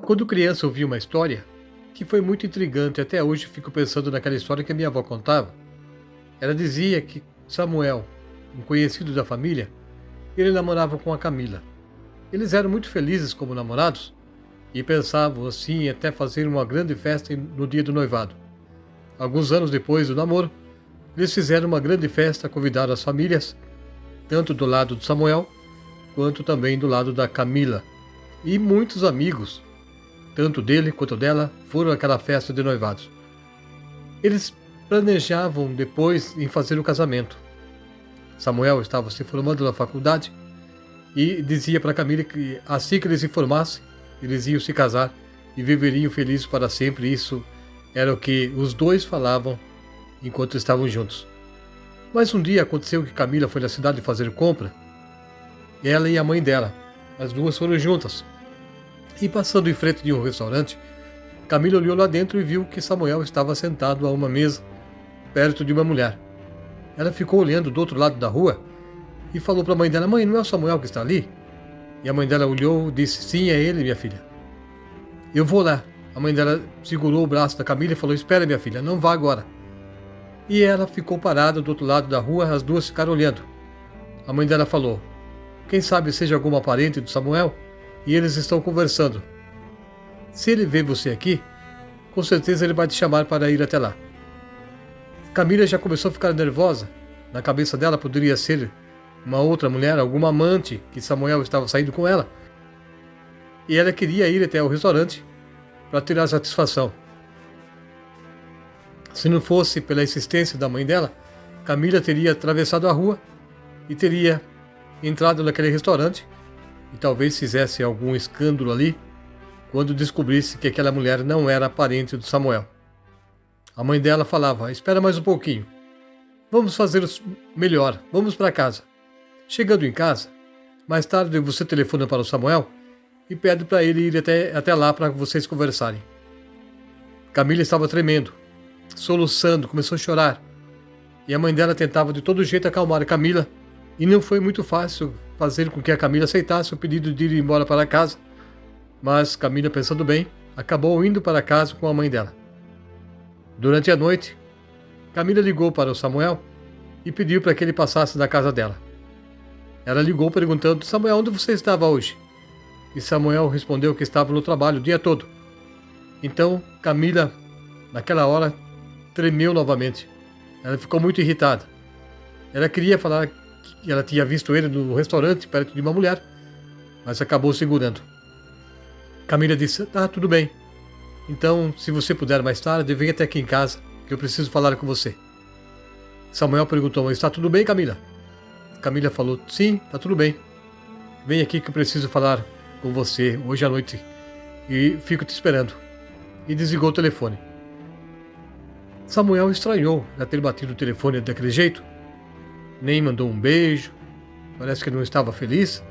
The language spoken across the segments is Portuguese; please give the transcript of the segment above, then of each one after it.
Quando criança eu vi uma história que foi muito intrigante, até hoje fico pensando naquela história que a minha avó contava. Ela dizia que Samuel, um conhecido da família, ele namorava com a Camila. Eles eram muito felizes como namorados e pensavam assim em até fazer uma grande festa no dia do noivado. Alguns anos depois do namoro, eles fizeram uma grande festa, convidaram as famílias, tanto do lado de Samuel quanto também do lado da Camila. E muitos amigos, tanto dele quanto dela, foram àquela festa de noivados. Eles planejavam depois em fazer o casamento. Samuel estava se formando na faculdade e dizia para Camila que assim que eles se formassem, eles iam se casar e viveriam felizes para sempre. Isso era o que os dois falavam enquanto estavam juntos. Mas um dia aconteceu que Camila foi na cidade fazer compra, ela e a mãe dela. As duas foram juntas. E passando em frente de um restaurante, Camila olhou lá dentro e viu que Samuel estava sentado a uma mesa, perto de uma mulher. Ela ficou olhando do outro lado da rua e falou para a mãe dela: "Mãe, não é o Samuel que está ali?" E a mãe dela olhou e disse: "Sim, é ele, minha filha." "Eu vou lá." A mãe dela segurou o braço da Camila e falou: "Espera, minha filha, não vá agora." E ela ficou parada do outro lado da rua, as duas ficaram olhando. A mãe dela falou: "Quem sabe seja alguma parente do Samuel e eles estão conversando. Se ele vê você aqui, com certeza ele vai te chamar para ir até lá." Camila já começou a ficar nervosa. Na cabeça dela poderia ser uma outra mulher, alguma amante que Samuel estava saindo com ela. E ela queria ir até o restaurante para tirar satisfação. Se não fosse pela insistência da mãe dela, Camila teria atravessado a rua e teria entrado naquele restaurante e talvez fizesse algum escândalo ali quando descobrisse que aquela mulher não era parente do Samuel. A mãe dela falava: "Espera mais um pouquinho. Vamos fazer melhor. Vamos para casa. Chegando em casa, mais tarde você telefona para o Samuel e pede para ele ir até lá para vocês conversarem." Camila estava tremendo, soluçando, começou a chorar. E a mãe dela tentava de todo jeito acalmar a Camila. E não foi muito fácil fazer com que a Camila aceitasse o pedido de ir embora para casa. Mas Camila, pensando bem, acabou indo para casa com a mãe dela. Durante a noite, Camila ligou para o Samuel e pediu para que ele passasse na casa dela. Ela ligou perguntando: "Samuel, onde você estava hoje?" E Samuel respondeu que estava no trabalho o dia todo. Então Camila, naquela hora, tremeu novamente. Ela ficou muito irritada. Ela queria falar que ela tinha visto ele no restaurante perto de uma mulher, mas acabou segurando. Camila disse: "Ah, tudo bem. Então, se você puder mais tarde, venha até aqui em casa, que eu preciso falar com você." Samuel perguntou: "Mas está tudo bem, Camila?" Camila falou: "Sim, está tudo bem. Vem aqui que eu preciso falar com você hoje à noite e fico te esperando." E desligou o telefone. Samuel estranhou ela ter batido o telefone daquele jeito. Nem mandou um beijo. Parece que não estava feliz.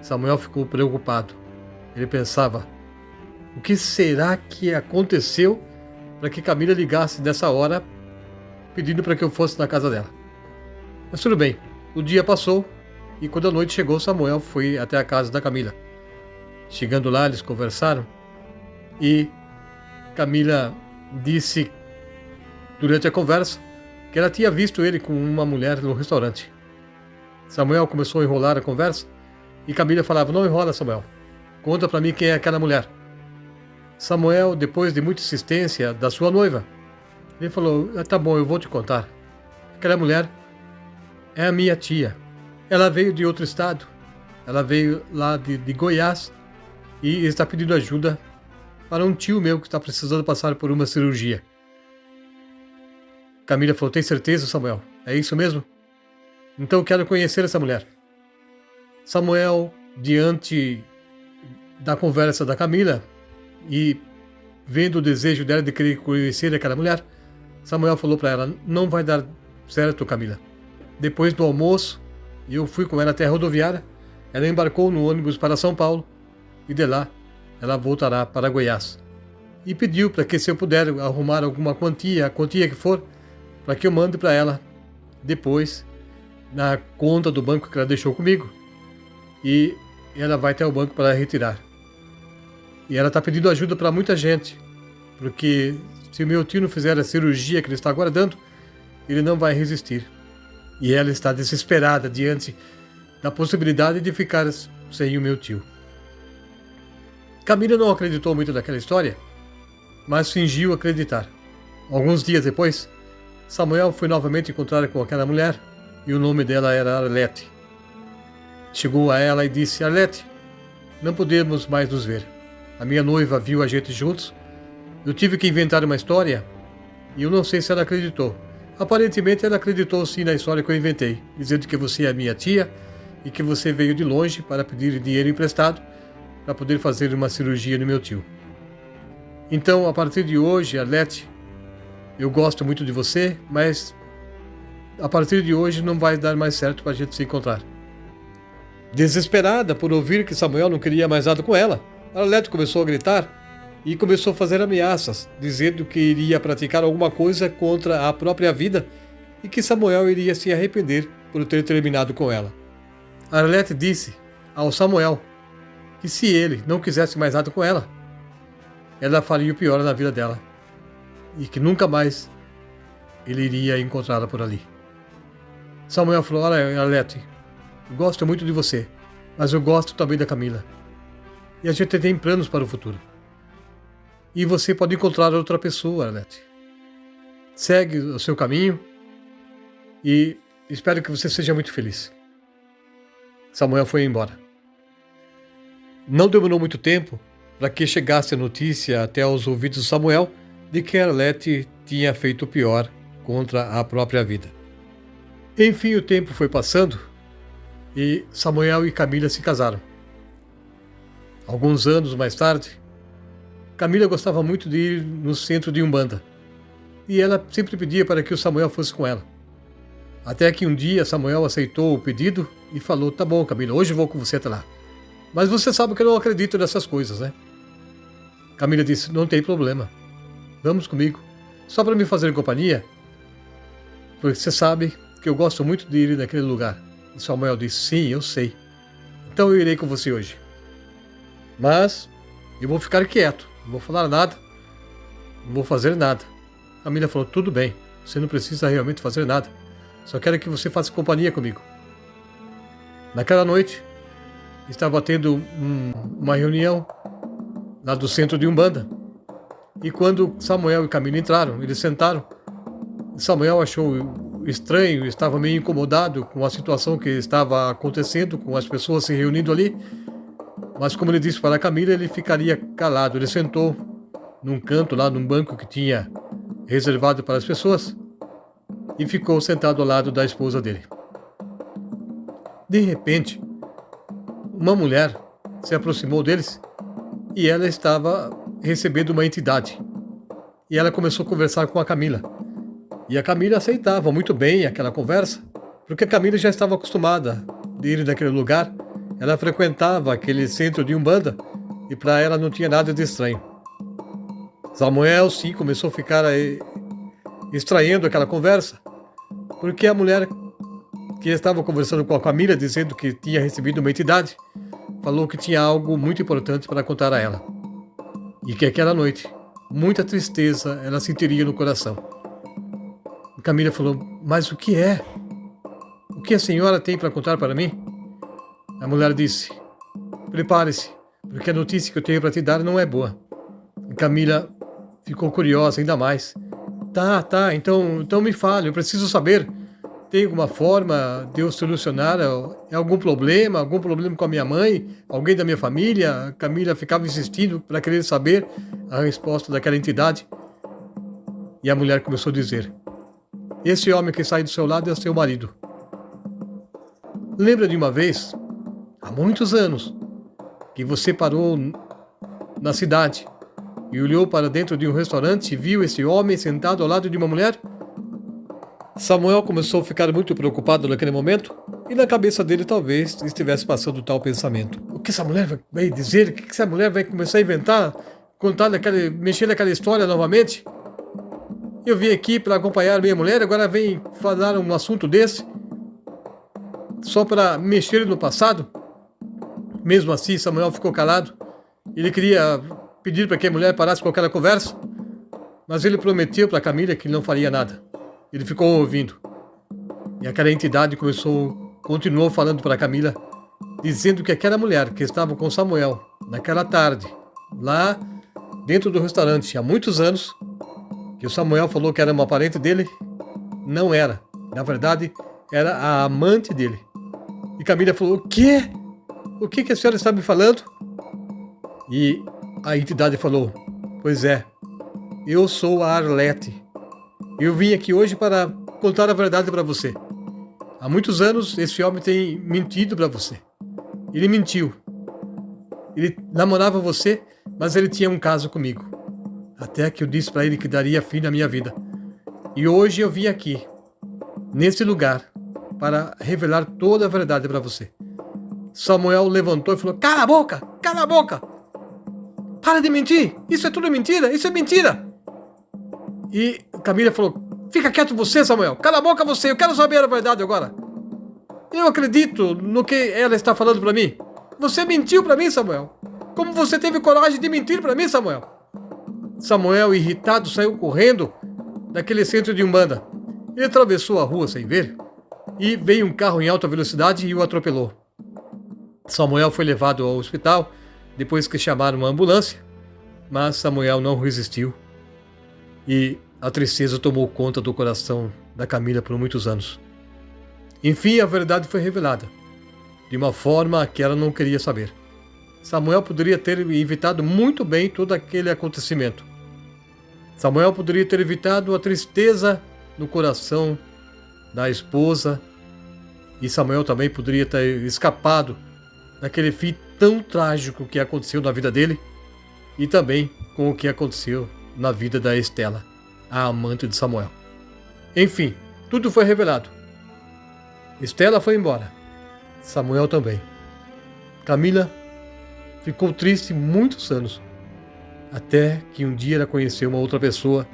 Samuel ficou preocupado. Ele pensava: o que será que aconteceu para que Camila ligasse nessa hora pedindo para que eu fosse na casa dela? Mas tudo bem. O dia passou e quando a noite chegou, Samuel foi até a casa da Camila. Chegando lá, eles conversaram e Camila disse durante a conversa que ela tinha visto ele com uma mulher no restaurante. Samuel começou a enrolar a conversa e Camila falava: "Não enrola, Samuel. Conta para mim quem é aquela mulher." Samuel, depois de muita insistência da sua noiva, ele falou: "Tá bom, eu vou te contar. Aquela mulher é a minha tia. Ela veio de outro estado. Ela veio lá de Goiás e está pedindo ajuda para um tio meu que está precisando passar por uma cirurgia." Camila falou: "Tem certeza, Samuel? É isso mesmo? Então eu quero conhecer essa mulher." Samuel, diante da conversa da Camila e vendo o desejo dela de querer conhecer aquela mulher, Samuel falou para ela: "Não vai dar certo, Camila. Depois do almoço, eu fui com ela até a rodoviária, ela embarcou no ônibus para São Paulo e de lá ela voltará para Goiás. E pediu para que, se eu puder arrumar alguma quantia, a quantia que for, para que eu mande para ela depois na conta do banco que ela deixou comigo, e ela vai até o banco para retirar." E ela está pedindo ajuda para muita gente, porque se o meu tio não fizer a cirurgia que ele está aguardando, ele não vai resistir. E ela está desesperada diante da possibilidade de ficar sem o meu tio. Camila não acreditou muito naquela história, mas fingiu acreditar. Alguns dias depois, Samuel foi novamente encontrar com aquela mulher e o nome dela era Arlete. Chegou a ela e disse: Arlete, não podemos mais nos ver. A minha noiva viu a gente juntos. Eu tive que inventar uma história e eu não sei se ela acreditou. Aparentemente ela acreditou sim na história que eu inventei, dizendo que você é minha tia e que você veio de longe para pedir dinheiro emprestado para poder fazer uma cirurgia no meu tio. Então, a partir de hoje, Arlete, eu gosto muito de você, mas a partir de hoje não vai dar mais certo para a gente se encontrar. Desesperada por ouvir que Samuel não queria mais nada com ela, Arlete começou a gritar e começou a fazer ameaças, dizendo que iria praticar alguma coisa contra a própria vida e que Samuel iria se arrepender por ter terminado com ela. Arlete disse ao Samuel que se ele não quisesse mais nada com ela, ela faria o pior na vida dela e que nunca mais ele iria encontrá-la por ali. Samuel falou: olha, Arlete, eu gosto muito de você, mas eu gosto também da Camila. E a gente tem planos para o futuro. E você pode encontrar outra pessoa, Arlete. Segue o seu caminho e espero que você seja muito feliz. Samuel foi embora. Não demorou muito tempo para que chegasse a notícia até aos ouvidos de Samuel de que Arlete tinha feito o pior contra a própria vida. Enfim, o tempo foi passando e Samuel e Camila se casaram. Alguns anos mais tarde, Camila gostava muito de ir no centro de Umbanda e ela sempre pedia para que o Samuel fosse com ela. Até que um dia Samuel aceitou o pedido e falou: tá bom, Camila, hoje eu vou com você até lá. Mas você sabe que eu não acredito nessas coisas, né? Camila disse: não tem problema, vamos comigo, só para me fazer companhia, porque você sabe que eu gosto muito de ir naquele lugar. E Samuel disse: sim, eu sei, então eu irei com você hoje. Mas eu vou ficar quieto, não vou falar nada, não vou fazer nada. Camila falou: tudo bem, você não precisa realmente fazer nada, só quero que você faça companhia comigo. Naquela noite, estava tendo uma reunião lá do centro de Umbanda. E quando Samuel e Camila entraram, eles sentaram. Samuel achou estranho, estava meio incomodado com a situação que estava acontecendo, com as pessoas se reunindo ali. Mas como ele disse para Camila, ele ficaria calado. Ele sentou num canto lá, num banco que tinha reservado para as pessoas, e ficou sentado ao lado da esposa dele. De repente, uma mulher se aproximou deles e ela estava recebendo uma entidade. E ela começou a conversar com a Camila. E a Camila aceitava muito bem aquela conversa, porque a Camila já estava acostumada de ir naquele lugar. Ela frequentava aquele centro de Umbanda e para ela não tinha nada de estranho. Samuel, sim, começou a ficar estranhando aquela conversa, porque a mulher que estava conversando com a Camila, dizendo que tinha recebido uma entidade, falou que tinha algo muito importante para contar a ela. E que aquela noite, muita tristeza ela sentiria no coração. E Camila falou: mas o que é? O que a senhora tem para contar para mim? A mulher disse: prepare-se, porque a notícia que eu tenho para te dar não é boa. E Camila ficou curiosa ainda mais. Tá, então me fale, eu preciso saber. Tem alguma forma de eu solucionar algum problema com a minha mãe, alguém da minha família? Camila ficava insistindo para querer saber a resposta daquela entidade. E a mulher começou a dizer: esse homem que sai do seu lado é seu marido. Lembra de uma vez, há muitos anos, que você parou na cidade e olhou para dentro de um restaurante e viu esse homem sentado ao lado de uma mulher? Samuel começou a ficar muito preocupado naquele momento e na cabeça dele talvez estivesse passando tal pensamento. O que essa mulher vai dizer? O que essa mulher vai começar a inventar? Mexer naquela história novamente? Eu vim aqui para acompanhar minha mulher, agora vem falar um assunto desse? Só para mexer no passado? Mesmo assim, Samuel ficou calado. Ele queria pedir para que a mulher parasse com aquela conversa, mas ele prometeu para Camila que não faria nada. Ele ficou ouvindo. E aquela entidade continuou falando para Camila, dizendo que aquela mulher que estava com Samuel naquela tarde, lá dentro do restaurante, há muitos anos, que o Samuel falou que era uma parente dele, não era. Na verdade, era a amante dele. E Camila falou: o quê? O que a senhora está me falando? E a entidade falou: pois é, eu sou a Arlete. Eu vim aqui hoje para contar a verdade para você. Há muitos anos esse homem tem mentido para você. Ele mentiu. Ele namorava você, mas ele tinha um caso comigo. Até que eu disse para ele que daria fim na minha vida. E hoje eu vim aqui, nesse lugar, para revelar toda a verdade para você. Samuel levantou e falou: cala a boca! Cala a boca! Para de mentir! Isso é tudo mentira! Isso é mentira! E Camila falou: fica quieto você, Samuel! Cala a boca você! Eu quero saber a verdade agora! Eu acredito no que ela está falando para mim! Você mentiu para mim, Samuel! Como você teve coragem de mentir para mim, Samuel? Samuel, irritado, saiu correndo daquele centro de Umbanda. Ele atravessou a rua sem ver e veio um carro em alta velocidade e o atropelou. Samuel foi levado ao hospital depois que chamaram uma ambulância, mas Samuel não resistiu e a tristeza tomou conta do coração da Camila por muitos anos. Enfim, a verdade foi revelada, de uma forma que ela não queria saber. Samuel poderia ter evitado muito bem todo aquele acontecimento. Samuel poderia ter evitado a tristeza no coração da esposa, e Samuel também poderia ter escapado daquele fim tão trágico que aconteceu na vida dele e também com o que aconteceu na vida da Estela, a amante de Samuel. Enfim, tudo foi revelado. Estela foi embora. Samuel também. Camila ficou triste muitos anos, até que um dia ela conheceu uma outra pessoa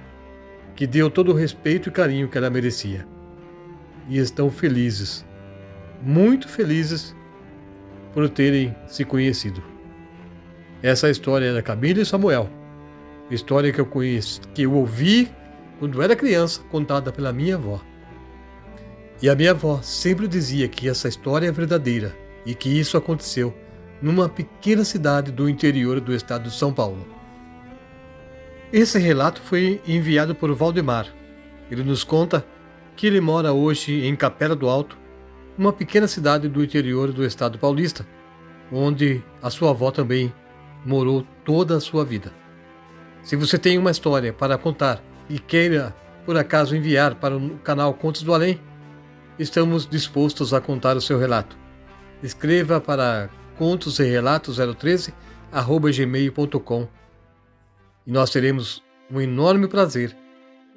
que deu todo o respeito e carinho que ela merecia. E estão felizes, muito felizes, por terem se conhecido. Essa história é da Camila e Samuel. História que eu ouvi quando era criança, contada pela minha avó. E a minha avó sempre dizia que essa história é verdadeira e que isso aconteceu numa pequena cidade do interior do estado de São Paulo. Esse relato foi enviado por Valdemar. Ele nos conta que ele mora hoje em Capela do Alto, uma pequena cidade do interior do estado paulista, onde a sua avó também morou toda a sua vida. Se você tem uma história para contar e queira, por acaso, enviar para o canal Contos do Além, estamos dispostos a contar o seu relato. Escreva para contoserelatos013@gmail.com e nós teremos um enorme prazer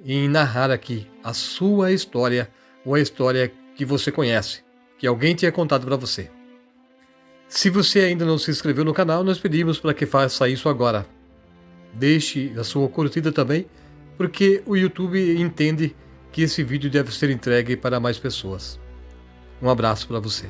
em narrar aqui a sua história ou a história que você conhece, que alguém tenha contado para você. Se você ainda não se inscreveu no canal, nós pedimos para que faça isso agora. Deixe a sua curtida também, porque o YouTube entende que esse vídeo deve ser entregue para mais pessoas. Um abraço para você.